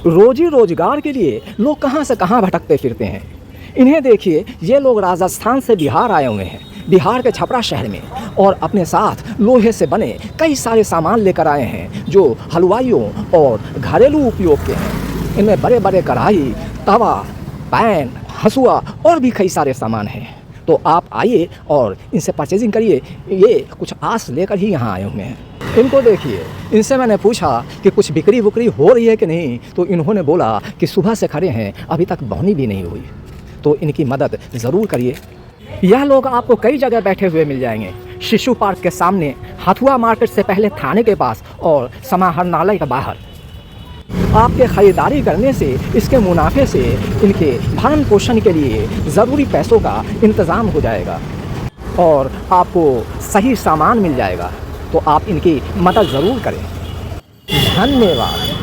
रोजी रोजगार के लिए लोग कहाँ से कहाँ भटकते फिरते हैं। इन्हें देखिए, ये लोग राजस्थान से बिहार आए हुए हैं, बिहार के छपरा शहर में, और अपने साथ लोहे से बने कई सारे सामान लेकर आए हैं जो हलवाइयों और घरेलू उपयोग के हैं। इनमें बड़े बड़े कढ़ाई, तवा, पैन, हंसुआ और भी कई सारे सामान हैं। तो आप आइए और इनसे परचेजिंग करिए। ये कुछ आस लेकर ही यहाँ आए हुए हैं। इनको देखिए, इनसे मैंने पूछा कि कुछ बिक्री बुक्री हो रही है कि नहीं, तो इन्होंने बोला कि सुबह से खड़े हैं, अभी तक बोनी भी नहीं हुई। तो इनकी मदद ज़रूर करिए। यह लोग आपको कई जगह बैठे हुए मिल जाएंगे। शिशु पार्क के सामने, हथुआ मार्केट से पहले थाने के पास और समाहरणालय के बाहर। आपके ख़रीदारी करने से, इसके मुनाफे से इनके भरण पोषण के लिए ज़रूरी पैसों का इंतज़ाम हो जाएगा और आपको सही सामान मिल जाएगा। तो आप इनकी मदद ज़रूर करें। धन्यवाद।